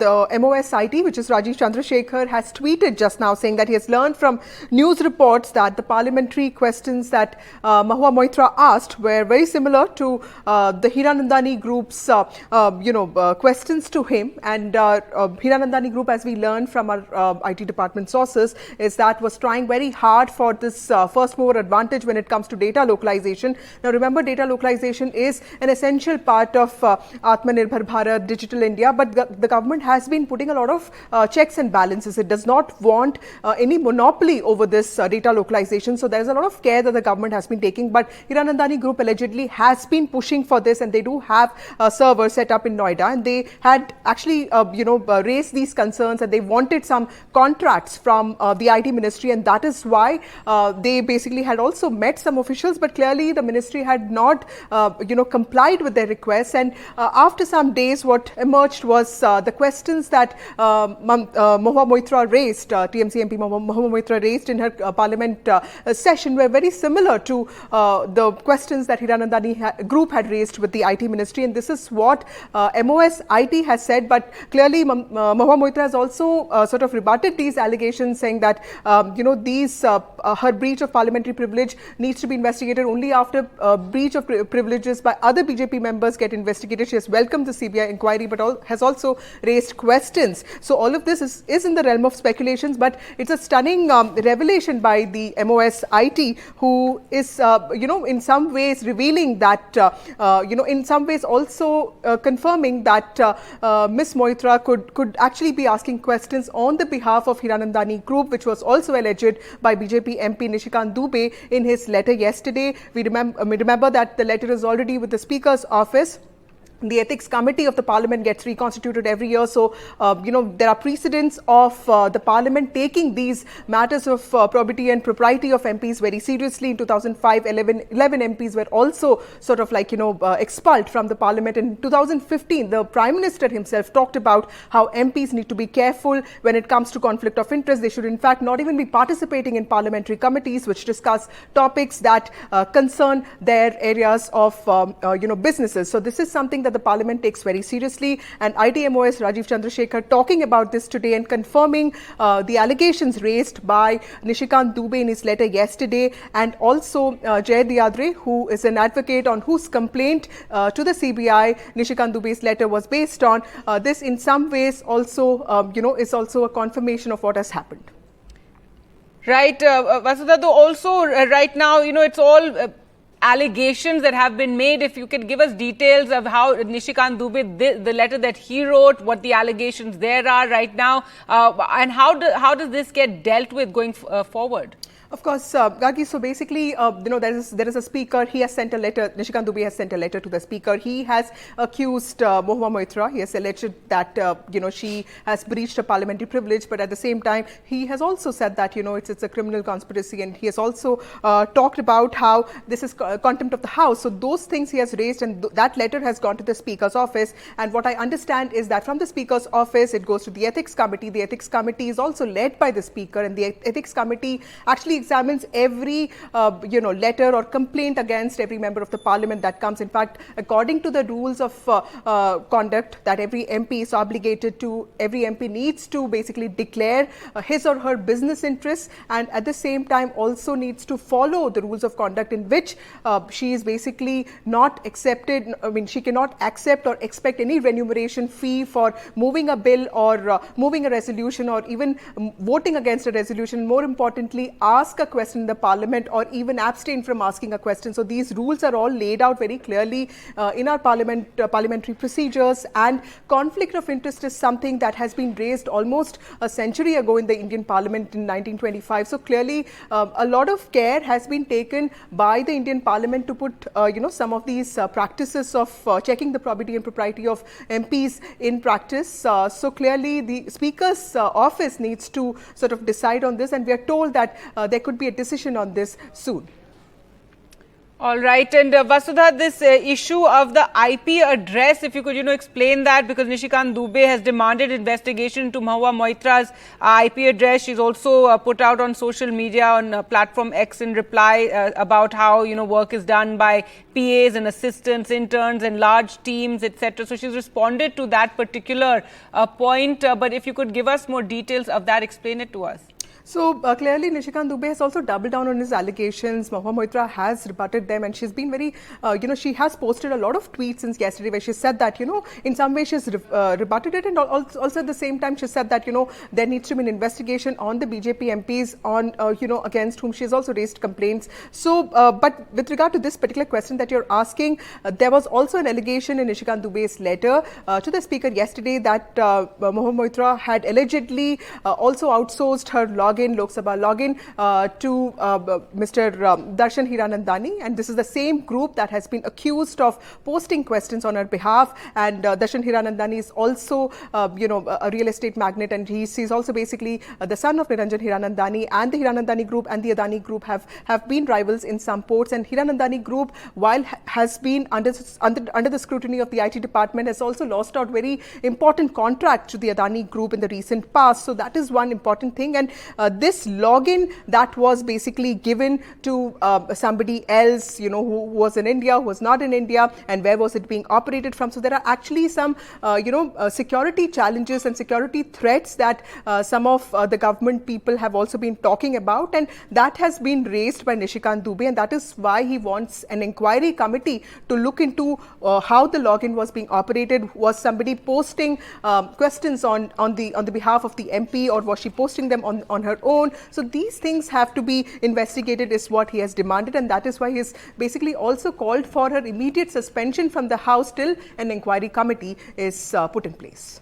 the MOSIT, which is Rajeev Chandrasekhar, has tweeted just now saying that he has learned from news reports that the parliamentary questions that Mahua Moitra asked were very similar to the Hiranandani Group's questions to him. And Hiranandani Group, as we learned from our IT department sources, is that was trying very hard for this first mover advantage when it comes to data localization. Now remember, data localization is an essential part of Atmanirbhar Bharat, Digital India, but the government has been putting a lot of checks and balances. It does not want any monopoly over this data localization. So there is a lot of care that the government has been taking. But Hiranandani Group allegedly has been pushing for this, and they do have a server set up in Noida, and they had actually raised these concerns, and they wanted some contracts from the IT ministry, and that is why they basically had also met some officials, but clearly the ministry had not complied with their requests. And after some days, what emerged was the questions that Mahua Moitra raised, TMC MP Mahua Moitra raised in her parliament session were very similar to the questions that Hiranandani Group had raised with the IT ministry, and this is what MOSIT has said. But clearly Mahua Moitra has also sort of rebutted these allegations, saying that her breach of parliamentary privilege needs to be investigated only after breach of privileges by other BJP members get investigated. She has welcomed the CBI inquiry, but has also raised questions. So all of this is in the realm of speculations, but it's a stunning revelation by the MOSIT, who is in some ways revealing that in some ways also confirming that Ms. Moitra could actually be asking questions on the behalf of Hiranandani Group, which was also alleged by BJP MP Nishikant Dubey in his letter yesterday. We remember that the letter is already with the Speaker's office. The Ethics Committee of the Parliament gets reconstituted every year. So, there are precedents of the Parliament taking these matters of probity and propriety of MPs very seriously. In 2005, 11 MPs were also sort of expelled from the Parliament. In 2015, the Prime Minister himself talked about how MPs need to be careful when it comes to conflict of interest. They should, in fact, not even be participating in parliamentary committees which discuss topics that concern their areas of, businesses. So, this is something that the Parliament takes very seriously, and ITMOS Rajeev Chandrasekhar talking about this today and confirming the allegations raised by Nishikant Dubey in his letter yesterday, and also Jay Diadre, who is an advocate on whose complaint to the CBI Nishikant Dubey's letter was based on. This in some ways also is also a confirmation of what has happened. Right, Vasudha, though also right now, it's all allegations that have been made. If you could give us details of how Nishikant Dubey, the letter that he wrote, what the allegations there are right now, and how does this get dealt with going forward? Of course, Gagi, so basically, there is a speaker. He has sent a letter. Nishikant Dubey has sent a letter to the speaker. He has accused Mahua Moitra. He has alleged that, she has breached a parliamentary privilege. But at the same time, he has also said that, it's a criminal conspiracy. And he has also talked about how this is contempt of the House. So those things he has raised, and that letter has gone to the Speaker's office. And what I understand is that from the Speaker's office, it goes to the Ethics Committee. The Ethics Committee is also led by the Speaker. And the Ethics Committee actually examines every letter or complaint against every member of the Parliament that comes. In fact, according to the rules of conduct that every MP is obligated to, every MP needs to basically declare his or her business interests, and at the same time also needs to follow the rules of conduct in which she is basically not accepted. I mean, she cannot accept or expect any remuneration fee for moving a bill or moving a resolution, or even voting against a resolution. More importantly, ask a question in the Parliament, or even abstain from asking a question. So these rules are all laid out very clearly in our parliamentary procedures, and conflict of interest is something that has been raised almost a century ago in the Indian Parliament in 1925. So clearly a lot of care has been taken by the Indian Parliament to put some of these practices of checking the probity and propriety of MPs in practice. So clearly the Speaker's office needs to sort of decide on this, and we are told that there could be a decision on this soon. All right, and Vasudha, this issue of the IP address, if you could, explain that, because Nishikant Dubey has demanded investigation into Mahua Moitra's IP address. She's also put out on social media on platform X in reply about how, work is done by PAs and assistants, interns and large teams, etc. So she's responded to that particular point. But if you could give us more details of that, explain it to us. So clearly, Nishikant Dubey has also doubled down on his allegations. Mahua Moitra has rebutted them, and she's been very, she has posted a lot of tweets since yesterday where she said that, in some way she's rebutted it, and also at the same time she said that, there needs to be an investigation on the BJP MPs on, against whom she has also raised complaints. So, but with regard to this particular question that you're asking, there was also an allegation in Nishikant Dubey's letter to the speaker yesterday that Mahua Moitra had allegedly also outsourced her login, Lok Sabha login to Mr. Darshan Hiranandani, and this is the same group that has been accused of posting questions on her behalf. And Darshan Hiranandani is also, a real estate magnate, and he's also basically the son of Niranjan Hiranandani, and the Hiranandani group and the Adani group have been rivals in some ports. And Hiranandani group, while has been under the scrutiny of the IT department, has also lost out very important contracts to the Adani group in the recent past. So that is one important thing. And this login that was basically given to somebody else, who was in India, who was not in India, and where was it being operated from. So there are actually some, security challenges and security threats that some of the government people have also been talking about, and that has been raised by Nishikant Dubey, and that is why he wants an inquiry committee to look into how the login was being operated. Was somebody posting questions on the behalf of the MP, or was she posting them on her own? So these things have to be investigated, is what he has demanded, and that is why he has basically also called for her immediate suspension from the House till an inquiry committee is put in place.